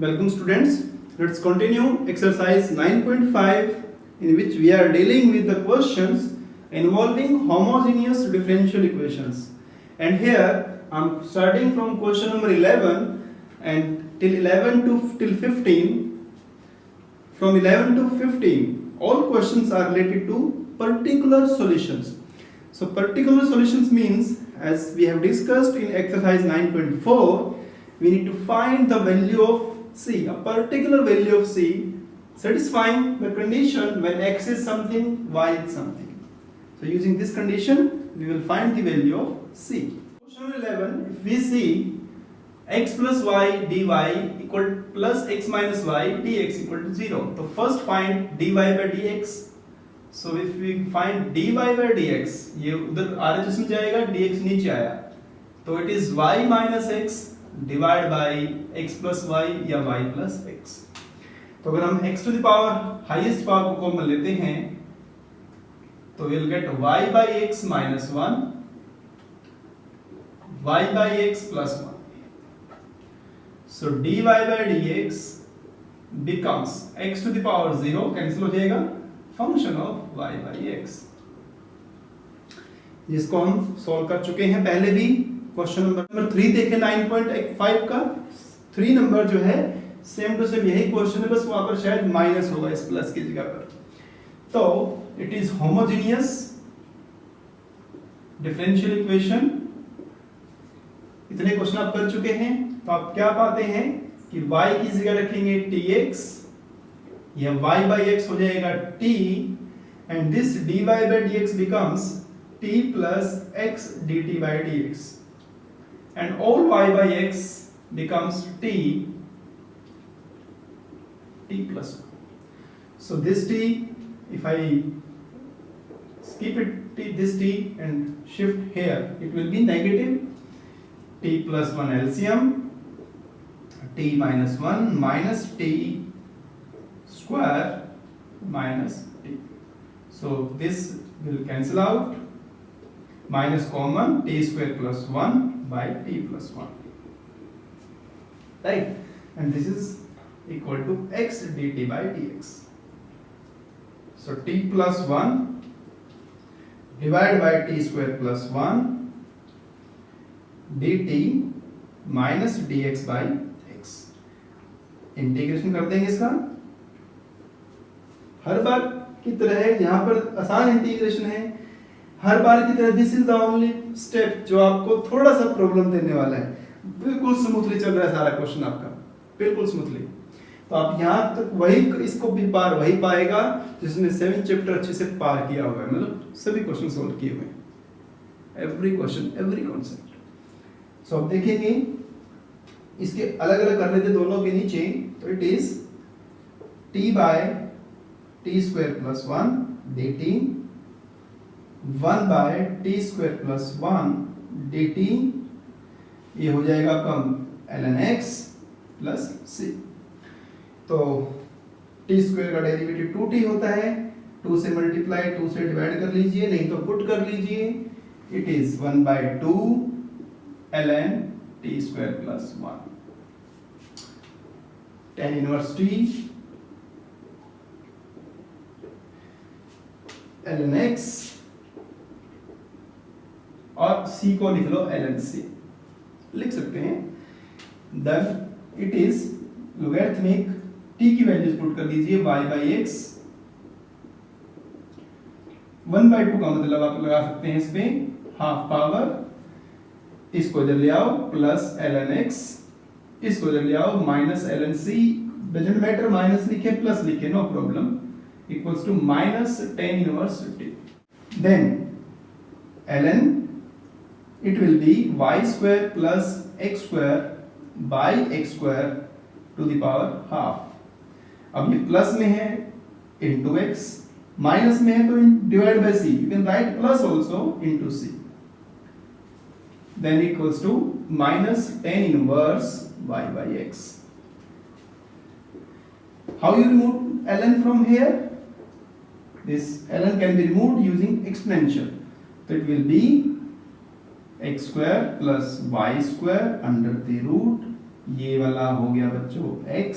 Welcome students. Let's continue exercise 9.5 in which we are dealing with the questions involving homogeneous differential equations. And here I am starting from question number 11 and till 11 to till 15. From 11 to 15 all questions are related to particular solutions. So particular solutions means, as we have discussed in exercise 9.4, we need to find the value of C, a particular value of C satisfying the condition when x is something, y is something. So using this condition, we will find the value of C. Question 11, if we see x plus y dy equal plus x minus y dx equal to 0. So first find dy by dx. So if we find dy by dx, ये उधर RHS में जाएगा, dx नीचे आया, तो it is y minus x divide by x plus y या y plus x. तो अगर हम x to the power highest power को कॉमन लेते हैं तो we'll get y by x minus 1 y by x plus 1. So dy by dx becomes x to the power 0 cancel हो जाएगा, function of y by x. जिसको हम solve कर चुके हैं पहले भी. क्वेश्चन नंबर 3 देखें 9.5 का. 3 नंबर जो है सेम टू सेम यही क्वेश्चन है, बस वहां पर शायद माइनस होगा इस प्लस की जगह पर. तो it is homogeneous differential equation. इतने क्वेश्चन आप कर चुके हैं, तो आप क्या पाते हैं कि y की जगह रखेंगे tx या y by x हो जाएगा t, and this dy by dx becomes t plus x dt by dx, and all y by x becomes t plus 1. So this t, if I skip it this t and shift here, it will be negative t plus 1 LCM, t minus 1 minus t square minus t. So this will cancel out, minus common, t square plus 1 by t plus 1, right? And this is equal to x dt by dx. So t plus 1 divided by t square plus 1 dt minus dx by x. Integration कर देंगे इसका. हर बार की तरह यहाँ पर आसान integration है. हर बार की तरह this is the only step जो आपको थोड़ा सा प्रॉब्लम देने वाला है. बिल्कुल स्मूथली चल रहा है सारा क्वेश्चन आपका, बिल्कुल स्मूथली. तो आप यहाँ तक वही इसको भी पार वही पाएगा जिसने 7 चैप्टर अच्छे से पार किया हुआ है, मतलब सभी क्वेश्चन सॉल्व किए हुए हैं, एवरी क्वेश्चन एवरी कॉन्सेप्ट. सो अब देखेंगे इसके अलग अलग कर लेते दोनों के नीचे. तो it is t by t square plus 1 dt 1 by t square plus 1 dt, ये हो जाएगा कम ln x प्लस c. तो टी स्क्वायर का डेरिवेटिव 2t होता है, 2 से मल्टीप्लाई 2 से डिवाइड कर लीजिए, नहीं तो पुट कर लीजिए. It is 1 by 2 ln t square plus 1 tan inverse t ln x, और c को लिख लो ln c, लिख सकते हैं. Then it is logarithmic, t की वैल्यूज पुट कर दीजिए y by x. 1 by 2 का मतलब आप लगा सकते हैं इस पे हाफ पावर, इसको इधर ले आओ प्लस ln x, इसको इधर ले आओ minus ln c. Doesn't matter minus लिखे प्लस लिखे, no problem, equals to minus tan inverse t. Then ln it will be y square plus x square by x square to the power half. अब ये plus में है into x, minus में है तो divide by c. You can write plus also into c. Then equals to minus tan inverse y by x. How you remove ln from here? This ln can be removed using exponential. So it will be x square plus y square under the root ये वाला हो गया बच्चों x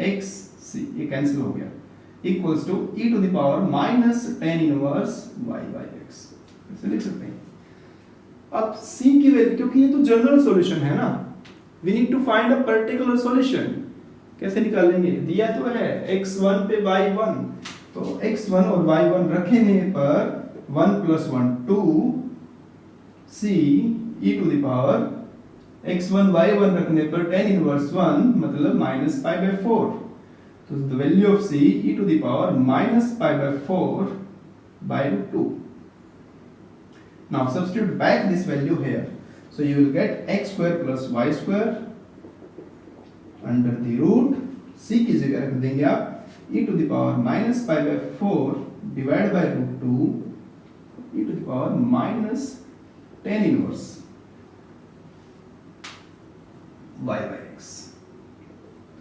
x c, ये cancel हो गया, equals to e to the power minus tan inverse y by x, ऐसे लिख सकते हैं। अब c की वैल्यू, क्योंकि ये तो जनरल सॉल्यूशन है ना, we need to find a particular solution. कैसे निकालेंगे, दिया तो है x1 पे y1, तो x1 और y1 रखेंगे पर 1 + 1 2 c e to the power x1 y1 रखने पर tan इनवर्स 1 मतलब -π/4, तो the value of c e to the power -π/4/2। Now substitute back this value here, so you will get x square plus y square under the root c की जगह रख देंगे आप e to the power -π/4 divided by √2 e to the power -tan inverse y by x.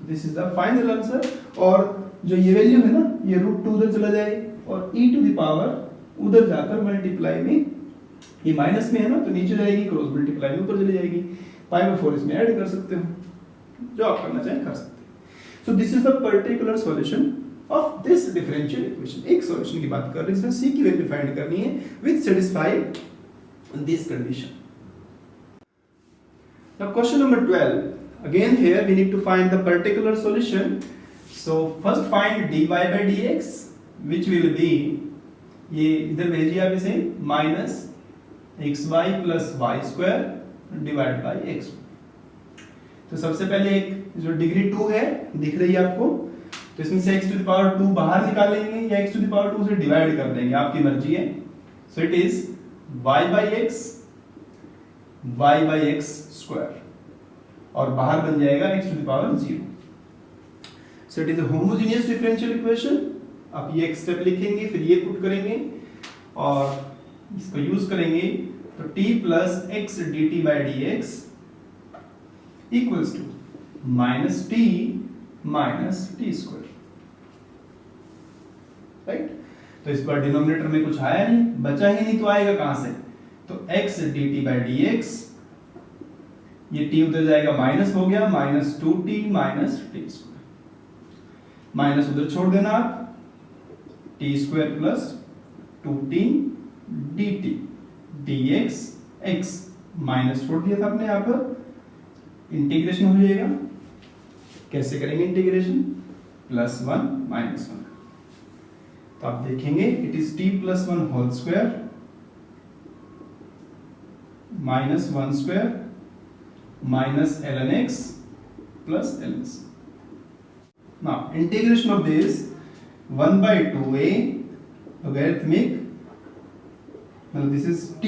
This is the final answer। और जो ये value है ना, ये √2 उधर चला जाए और e to the power उधर जाकर मल्टीप्लाई में, ये माइनस में है ना तो नीचे जाएगी, क्रॉस मल्टीप्लाई में ऊपर चली जाएगी, π/4 इसमें ऐड कर सकते हो, जो आप करना चाहें कर सकते हैं। So this is the particular solution of this differential equation. एक सॉल्यूशन की बात कर रहे हैं, इसमें c की वैल्यू फाइंड करनी है which satisfy this condition. Now question number 12, again here we need to find the particular solution. So first find dy by dx which will be, ये इधर भेजिए आप इसे, minus xy plus y square divided by x। तो सबसे पहले एक जो डिग्री 2 है दिख रही है आपको, तो इसमें से x to the power 2 बाहर निकालेंगे या x to the power 2 से डिवाइड कर देंगे, आपकी मर्जी है। So it is y by x square और बाहर बन जाएगा x to the power 0। So it is a homogeneous differential equation. आप ये एक स्टेप लिखेंगे, फिर ये पुट करेंगे और इसको यूज करेंगे, तो t plus x dt by dx equals to minus t minus t square, right. तो इस बार डिनोमिनेटर में कुछ आया नहीं, बचा ही नहीं, तो आएगा कहां से, तो x dt by dx, ये t उधर जाएगा, माइनस हो गया, -2t minus t square, minus उधर छोड़ देना आप, t square plus 2t dt dx x minus छोड़ दिया था आपने, यहाँ पर इंटीग्रेशन हो जाएगा। कैसे करेंगे इंटीग्रेशन, +1 -1, तो आप देखेंगे it is t + 1 whole square -1 square minus ln x plus ln c। Now integration of this 1/2a logarithmic, मतलब this is t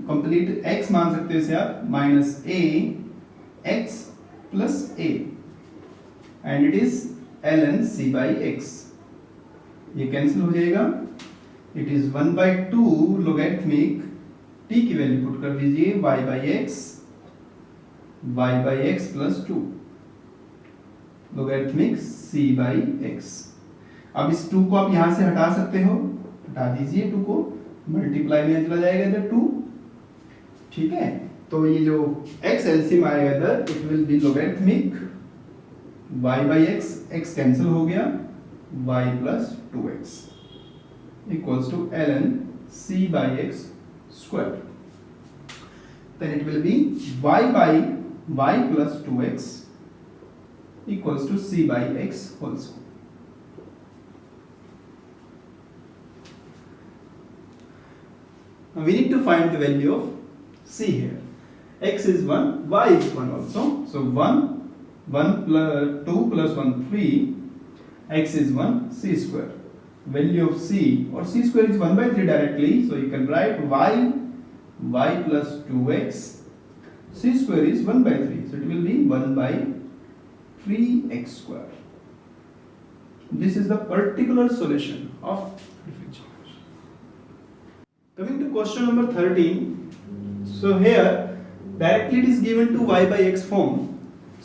complete x मान सकते हो इसे आप, minus a x plus a and it is ln c by x, ये cancel हो जाएगा, it is 1/2 logarithmic t की वैल्यू पुट कर दीजिए y by x plus 2 logarithmic c by x। अब इस 2 को आप यहां से हटा सकते हो, हटा दीजिए 2 को, मल्टीप्लाई में चला जाएगा इधर 2, ठीक है। तो ये जो x एलसीएम आएगा इधर, it will be logarithmic y by x cancel हो गया, y plus 2x equals to ln c by x square, then it will be y by y plus 2x equals to c by x whole square। Now we need to find the value of c here. X is 1, y is 1 also, so 1 plus 2 plus 1 3, x is 1, c square, value of c, or c square is 1/3 directly, so you can write y plus 2x, c square is 1/3, so it will be 1/3x square. This is the particular solution of differential equation. Coming to question number 13, so here directly it is given to y by x form,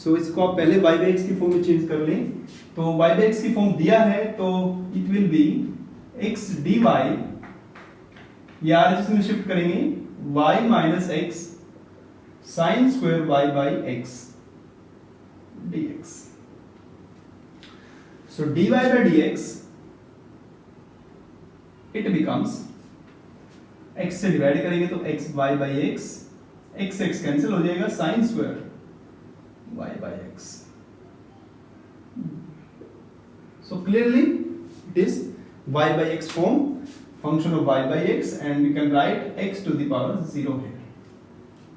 so इसको आप पहले y by x की form में change कर लें, तो y by x की form दिया है, तो it will be x dy, या इसमें शिफ्ट करेंगे y minus x sin square y by x dx. So dy by dx it becomes x से डिवाइड करेंगे तो x y by x, x x cancel हो जाएगा, sin square y by x. So clearly it is y by x form, function of y by x, and we can write x to the power 0 here.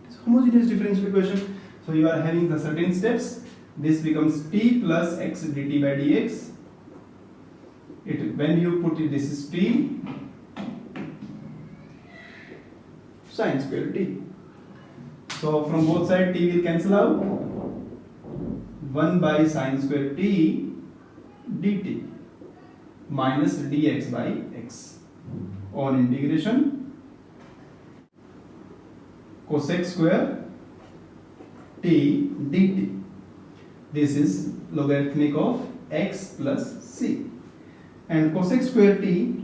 So homogeneous differential equation. So you are having the certain steps. This becomes t plus x dt by dx. When you put it, this is t sin square t. So from both sides t will cancel out. 1 by sin square t dt minus dx by x on integration cosec square t dt. This is logarithmic of x plus c, and cosec square t,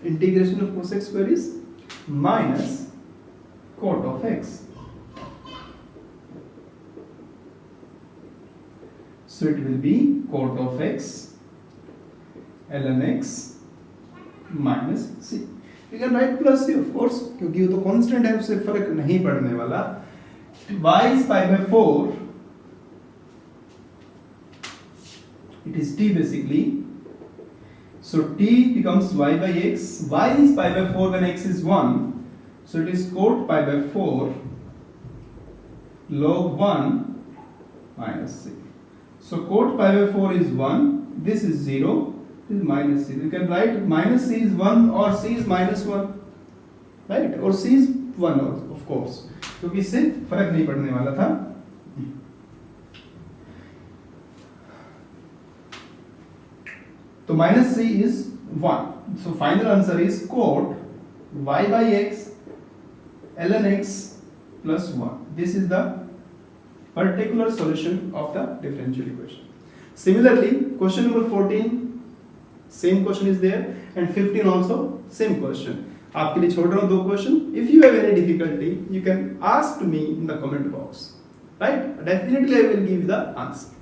integration of cosec square is minus cot of x. So it will be cot of x ln x minus c. You can write plus c of course, क्योंकि वो तो constant है, उससे फर्क नहीं पड़ने वाला. y is pi by 4. It is t basically. So t becomes y by x. Y is pi by 4 when x is 1. So it is cot pi by 4 log 1 minus c. So cot pi by 4 is 1. This is 0. This is minus c. You can write minus c is 1 or c is minus 1. Right? Or c is 1 of course. क्योंकि इससे फर्क नहीं पड़ने वाला था. तो minus c is 1. So final answer is cot y by x ln x plus 1. This is the particular solution of the differential equation. Similarly, question number 14, same question is there, and 15 also same question. आपके लिए छोड़ रहा हूँ 2 question. If you have any difficulty, you can ask me in the comment box. Right? Definitely I will give the answer.